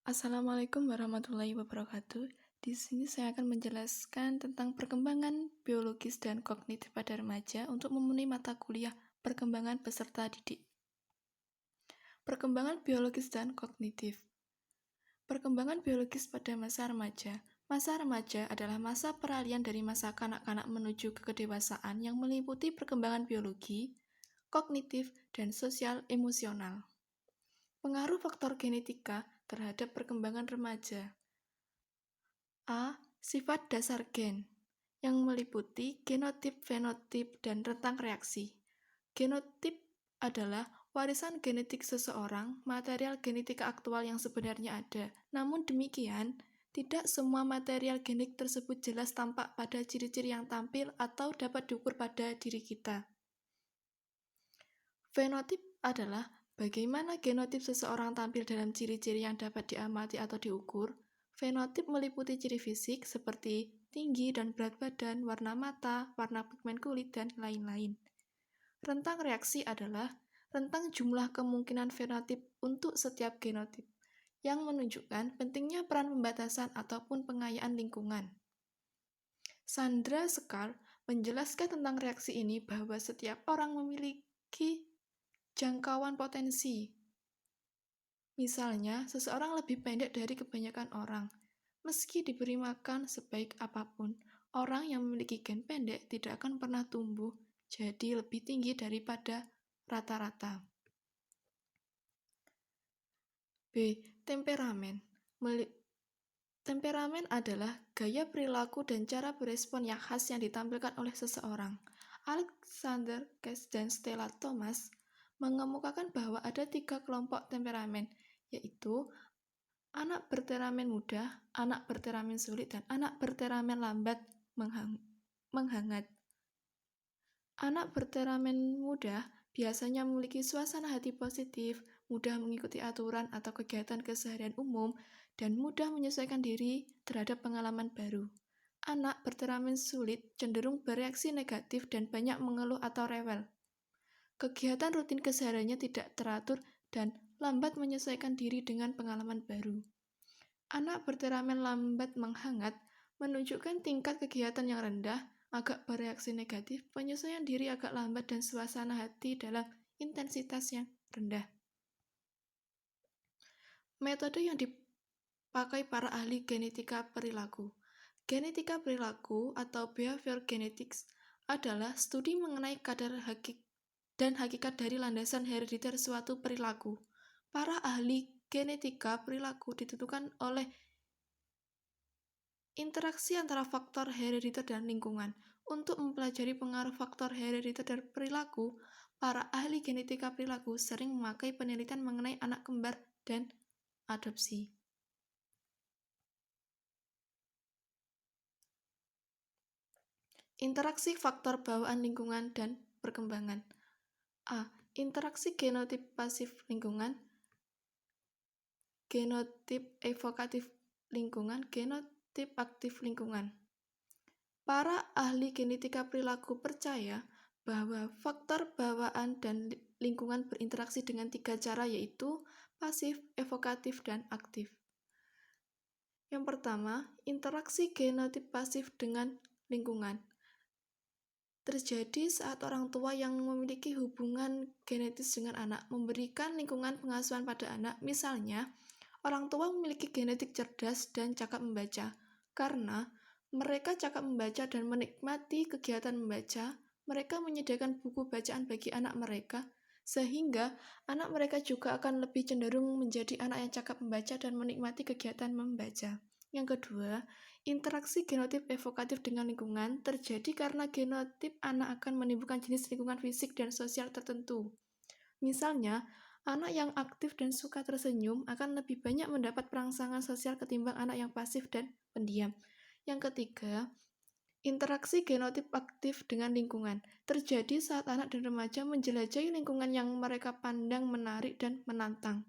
Assalamualaikum warahmatullahi wabarakatuh. Di sini saya akan menjelaskan tentang perkembangan biologis dan kognitif pada remaja untuk memenuhi mata kuliah perkembangan peserta didik. Perkembangan biologis dan kognitif. Perkembangan biologis pada masa remaja. Masa remaja adalah masa peralihan dari masa kanak-kanak menuju ke kedewasaan yang meliputi perkembangan biologi, kognitif, dan sosial emosional. Pengaruh faktor genetika terhadap perkembangan remaja. A. Sifat dasar gen, yang meliputi genotip, fenotip, dan rentang reaksi. Genotip adalah warisan genetik seseorang, material genetika aktual yang sebenarnya ada. Namun demikian, tidak semua material genetik tersebut jelas tampak pada ciri-ciri yang tampil atau dapat diukur pada diri kita. Fenotip adalah bagaimana genotip seseorang tampil dalam ciri-ciri yang dapat diamati atau diukur. Fenotip meliputi ciri fisik seperti tinggi dan berat badan, warna mata, warna pigmen kulit, dan lain-lain. Rentang reaksi adalah rentang jumlah kemungkinan fenotip untuk setiap genotip, yang menunjukkan pentingnya peran pembatasan ataupun pengayaan lingkungan. Sandra Sekar menjelaskan tentang reaksi ini bahwa setiap orang memiliki jangkauan potensi. Misalnya, seseorang lebih pendek dari kebanyakan orang. Meski diberi makan sebaik apapun, orang yang memiliki gen pendek tidak akan pernah tumbuh jadi lebih tinggi daripada rata-rata. B. Temperamen. Temperamen adalah gaya perilaku dan cara berespon yang khas yang ditampilkan oleh seseorang. Alexander Cass dan Stella Thomas mengemukakan bahwa ada 3 kelompok temperamen, yaitu anak bertemperamen mudah, anak bertemperamen sulit, dan anak bertemperamen lambat menghangat. Anak bertemperamen mudah biasanya memiliki suasana hati positif, mudah mengikuti aturan atau kegiatan keseharian umum, dan mudah menyesuaikan diri terhadap pengalaman baru. Anak bertemperamen sulit cenderung bereaksi negatif dan banyak mengeluh atau rewel. Kegiatan rutin kesehariannya tidak teratur dan lambat menyesuaikan diri dengan pengalaman baru. Anak bertemperamen lambat menghangat menunjukkan tingkat kegiatan yang rendah, agak bereaksi negatif, penyesuaian diri agak lambat, dan suasana hati dalam intensitas yang rendah. Metode yang dipakai para ahli genetika perilaku. Genetika perilaku atau behavior genetics adalah studi mengenai kadar dan hakikat dari landasan herediter suatu perilaku. Para ahli genetika perilaku ditentukan oleh interaksi antara faktor herediter dan lingkungan. Untuk mempelajari pengaruh faktor herediter dan perilaku, para ahli genetika perilaku sering memakai penelitian mengenai anak kembar dan adopsi. Interaksi faktor bawaan lingkungan dan perkembangan. A. Interaksi genotip pasif lingkungan, genotip evokatif lingkungan, genotip aktif lingkungan. Para ahli genetika perilaku percaya bahwa faktor bawaan dan lingkungan berinteraksi dengan 3 cara, yaitu pasif, evokatif, dan aktif. Yang pertama, interaksi genotip pasif dengan lingkungan terjadi saat orang tua yang memiliki hubungan genetis dengan anak memberikan lingkungan pengasuhan pada anak. Misalnya, orang tua memiliki genetik cerdas dan cakap membaca. Karena mereka cakap membaca dan menikmati kegiatan membaca, mereka menyediakan buku bacaan bagi anak mereka, sehingga anak mereka juga akan lebih cenderung menjadi anak yang cakap membaca dan menikmati kegiatan membaca. Yang kedua, interaksi genotip evokatif dengan lingkungan terjadi karena genotip anak akan menimbulkan jenis lingkungan fisik dan sosial tertentu. Misalnya, anak yang aktif dan suka tersenyum akan lebih banyak mendapat perangsangan sosial ketimbang anak yang pasif dan pendiam. Yang ketiga, interaksi genotip aktif dengan lingkungan terjadi saat anak dan remaja menjelajahi lingkungan yang mereka pandang menarik dan menantang.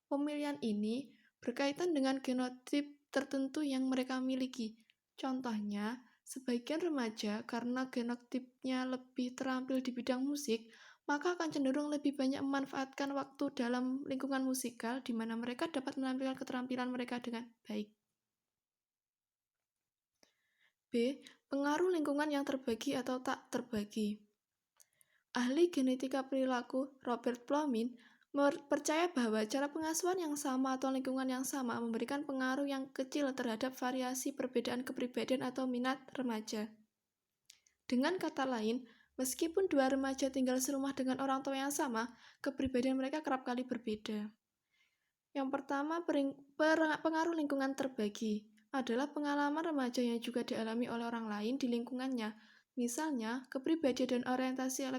Pemilihan ini berkaitan dengan genotip tertentu yang mereka miliki. Contohnya, sebagian remaja karena genotipnya lebih terampil di bidang musik, maka akan cenderung lebih banyak memanfaatkan waktu dalam lingkungan musikal di mana mereka dapat menampilkan keterampilan mereka dengan baik. B. Pengaruh lingkungan yang terbagi atau tak terbagi. Ahli genetika perilaku Robert Plomin percaya bahwa cara pengasuhan yang sama atau lingkungan yang sama memberikan pengaruh yang kecil terhadap variasi perbedaan kepribadian atau minat remaja. Dengan kata lain, meskipun dua remaja tinggal serumah dengan orang tua yang sama, kepribadian mereka kerap kali berbeda. Yang pertama, pengaruh lingkungan terbagi adalah pengalaman remaja yang juga dialami oleh orang lain di lingkungannya. Misalnya, kepribadian dan orientasi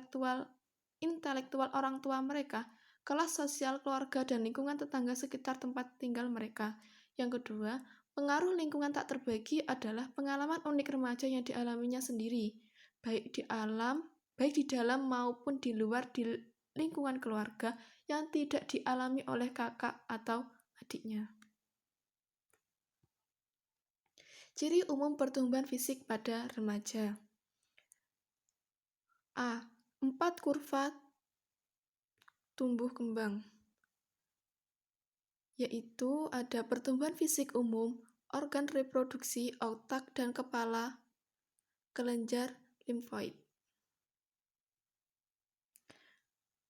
intelektual orang tua mereka, kelas sosial keluarga, dan lingkungan tetangga sekitar tempat tinggal mereka. Yang kedua, pengaruh lingkungan tak terbagi adalah pengalaman unik remaja yang dialaminya sendiri, baik di dalam maupun di luar di lingkungan keluarga yang tidak dialami oleh kakak atau adiknya. Ciri umum pertumbuhan fisik pada remaja. A. 4 kurva tumbuh kembang, yaitu ada pertumbuhan fisik umum, organ reproduksi, otak dan kepala, kelenjar limfoid.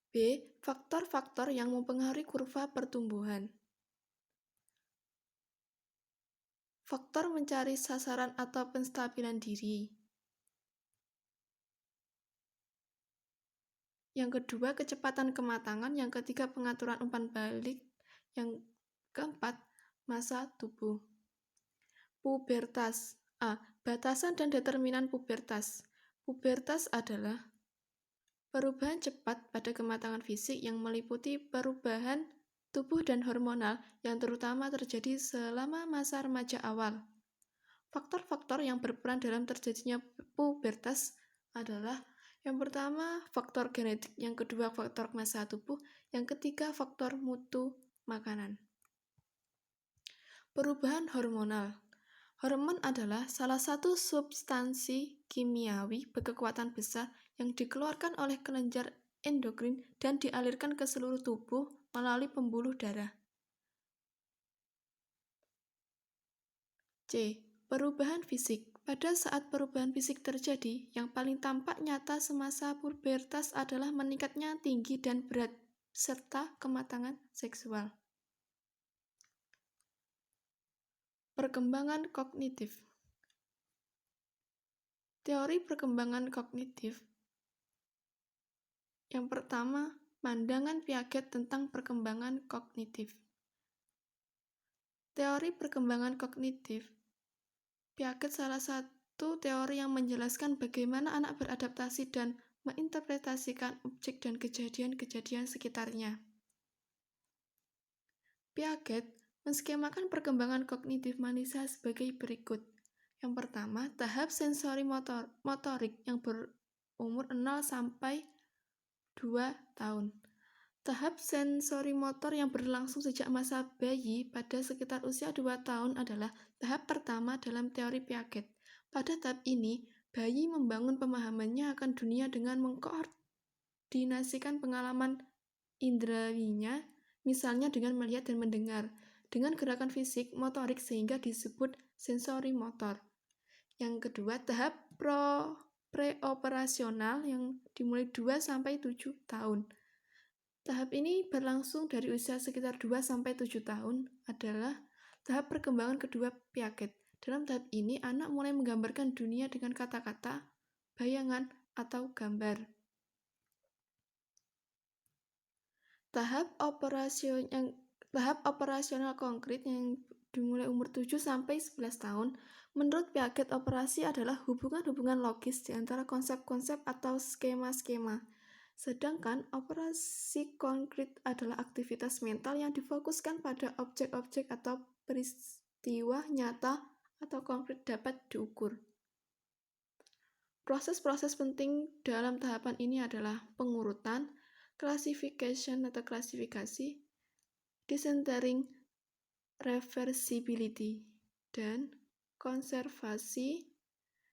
B. Faktor-faktor yang mempengaruhi kurva pertumbuhan. Faktor mencari sasaran atau penstabilan diri. Yang kedua, kecepatan kematangan. Yang ketiga, pengaturan umpan balik. Yang keempat, massa tubuh. Pubertas. A. Batasan dan determinan pubertas. Pubertas adalah perubahan cepat pada kematangan fisik yang meliputi perubahan tubuh dan hormonal yang terutama terjadi selama masa remaja awal. Faktor-faktor yang berperan dalam terjadinya pubertas adalah yang pertama, faktor genetik, yang kedua, faktor massa tubuh, yang ketiga, faktor mutu makanan. Perubahan hormonal. Hormon adalah salah satu substansi kimiawi berkekuatan besar yang dikeluarkan oleh kelenjar endokrin dan dialirkan ke seluruh tubuh melalui pembuluh darah. C. Perubahan fisik. Pada saat perubahan fisik terjadi, yang paling tampak nyata semasa pubertas adalah meningkatnya tinggi dan berat serta kematangan seksual. Perkembangan kognitif. Teori perkembangan kognitif. Yang pertama, pandangan Piaget tentang perkembangan kognitif. Teori perkembangan kognitif. Piaget salah satu teori yang menjelaskan bagaimana anak beradaptasi dan menginterpretasikan objek dan kejadian-kejadian sekitarnya. Piaget menskemakan perkembangan kognitif manusia sebagai berikut. Yang pertama, tahap sensori motorik yang berumur 0 sampai 2 tahun. Tahap sensori motor yang berlangsung sejak masa bayi pada sekitar usia 2 tahun adalah tahap pertama dalam teori Piaget. Pada tahap ini, bayi membangun pemahamannya akan dunia dengan mengkoordinasikan pengalaman indrawinya, misalnya dengan melihat dan mendengar, dengan gerakan fisik motorik sehingga disebut sensori motor. Yang kedua, tahap preoperasional yang dimulai 2 sampai 7 tahun. Tahap ini berlangsung dari usia sekitar 2-7 tahun adalah tahap perkembangan kedua Piaget. Dalam tahap ini, anak mulai menggambarkan dunia dengan kata-kata, bayangan, atau gambar. Tahap operasional konkret yang dimulai umur 7-11 tahun, menurut Piaget operasi adalah hubungan-hubungan logis di antara konsep-konsep atau skema-skema. Sedangkan operasi konkret adalah aktivitas mental yang difokuskan pada objek-objek atau peristiwa nyata atau konkret dapat diukur. Proses-proses penting dalam tahapan ini adalah pengurutan, classification atau klasifikasi, decentering, reversibility, dan konservasi,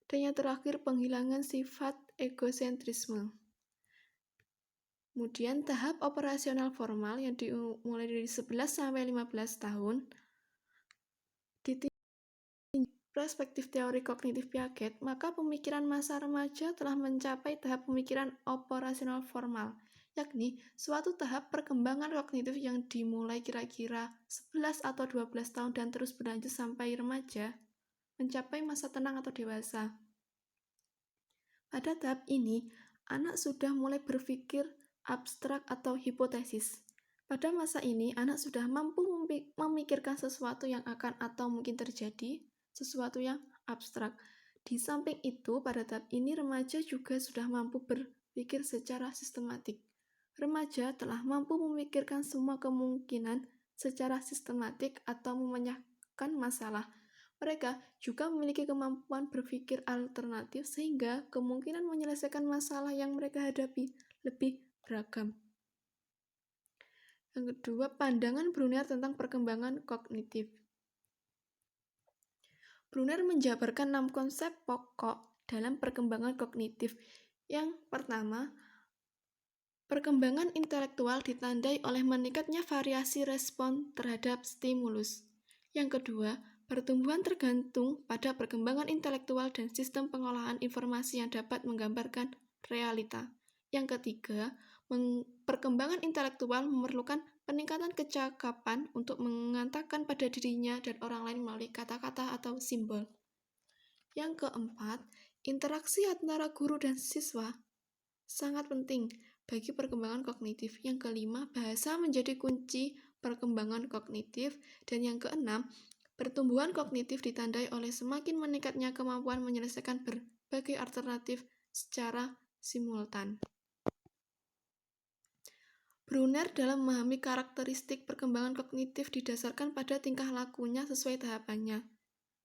dan yang terakhir penghilangan sifat egosentrisme. Kemudian tahap operasional formal yang dimulai dari 11 sampai 15 tahun. Di perspektif teori kognitif Piaget, maka pemikiran masa remaja telah mencapai tahap pemikiran operasional formal, yakni suatu tahap perkembangan kognitif yang dimulai kira-kira 11 atau 12 tahun dan terus berlanjut sampai remaja, mencapai masa tenang atau dewasa. Pada tahap ini, anak sudah mulai berpikir abstrak atau hipotesis. Pada masa ini, anak sudah mampu memikirkan sesuatu yang akan atau mungkin terjadi, sesuatu yang abstrak. Di samping itu, pada tahap ini remaja juga sudah mampu berpikir secara sistematik. Remaja telah mampu memikirkan semua kemungkinan secara sistematik atau memecahkan masalah. Mereka juga memiliki kemampuan berpikir alternatif sehingga kemungkinan menyelesaikan masalah yang mereka hadapi lebih beragam. Yang kedua, pandangan Brunner tentang perkembangan kognitif. Brunner menjabarkan 6 konsep pokok dalam perkembangan kognitif. Yang pertama, perkembangan intelektual ditandai oleh meningkatnya variasi respon terhadap stimulus. Yang kedua, pertumbuhan tergantung pada perkembangan intelektual dan sistem pengolahan informasi yang dapat menggambarkan realita. Yang ketiga, perkembangan intelektual memerlukan peningkatan kecakapan untuk mengatakan pada dirinya dan orang lain melalui kata-kata atau simbol. Yang keempat, interaksi antara guru dan siswa sangat penting bagi perkembangan kognitif. Yang kelima, bahasa menjadi kunci perkembangan kognitif. Dan yang keenam, pertumbuhan kognitif ditandai oleh semakin meningkatnya kemampuan menyelesaikan berbagai alternatif secara simultan. Brunner dalam memahami karakteristik perkembangan kognitif didasarkan pada tingkah lakunya sesuai tahapannya.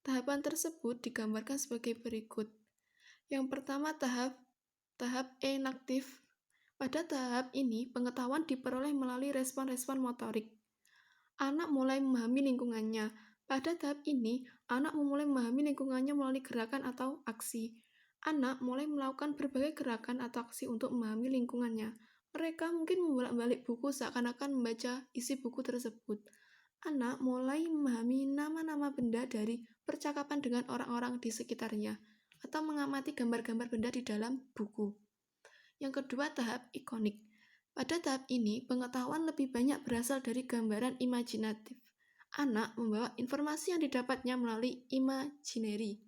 Tahapan tersebut digambarkan sebagai berikut. Yang pertama, tahap enaktif. Pada tahap ini, pengetahuan diperoleh melalui respon-respon motorik. Anak mulai memahami lingkungannya. Pada tahap ini, anak memulai memahami lingkungannya melalui gerakan atau aksi. Anak mulai melakukan berbagai gerakan atau aksi untuk memahami lingkungannya. Mereka mungkin membolak-balik buku seakan-akan membaca isi buku tersebut. Anak mulai memahami nama-nama benda dari percakapan dengan orang-orang di sekitarnya, atau mengamati gambar-gambar benda di dalam buku. Yang kedua, tahap ikonik. Pada tahap ini, pengetahuan lebih banyak berasal dari gambaran imajinatif. Anak membawa informasi yang didapatnya melalui imajineri.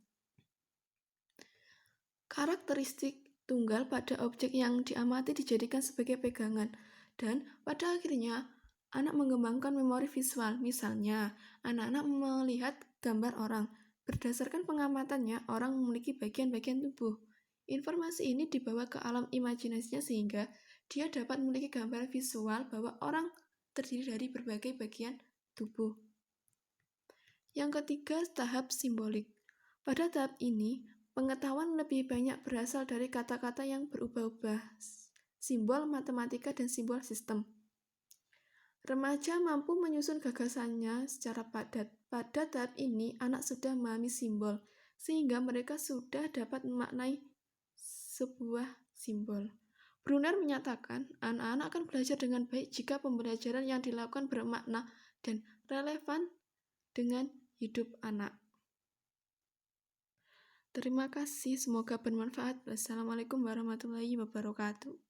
Karakteristik tunggal pada objek yang diamati dijadikan sebagai pegangan, dan pada akhirnya anak mengembangkan memori visual. Misalnya, anak-anak melihat gambar orang. Berdasarkan pengamatannya, orang memiliki bagian-bagian tubuh. Informasi ini dibawa ke alam imajinasinya sehingga dia dapat memiliki gambar visual bahwa orang terdiri dari berbagai bagian tubuh. Yang ketiga, tahap simbolik. Pada tahap ini, pengetahuan lebih banyak berasal dari kata-kata yang berubah-ubah, simbol matematika dan simbol sistem. Remaja mampu menyusun gagasannya secara padat. Pada tahap ini, anak sudah memahami simbol, sehingga mereka sudah dapat memaknai sebuah simbol. Brunner menyatakan, anak-anak akan belajar dengan baik jika pembelajaran yang dilakukan bermakna dan relevan dengan hidup anak. Terima kasih, semoga bermanfaat. Wassalamualaikum warahmatullahi wabarakatuh.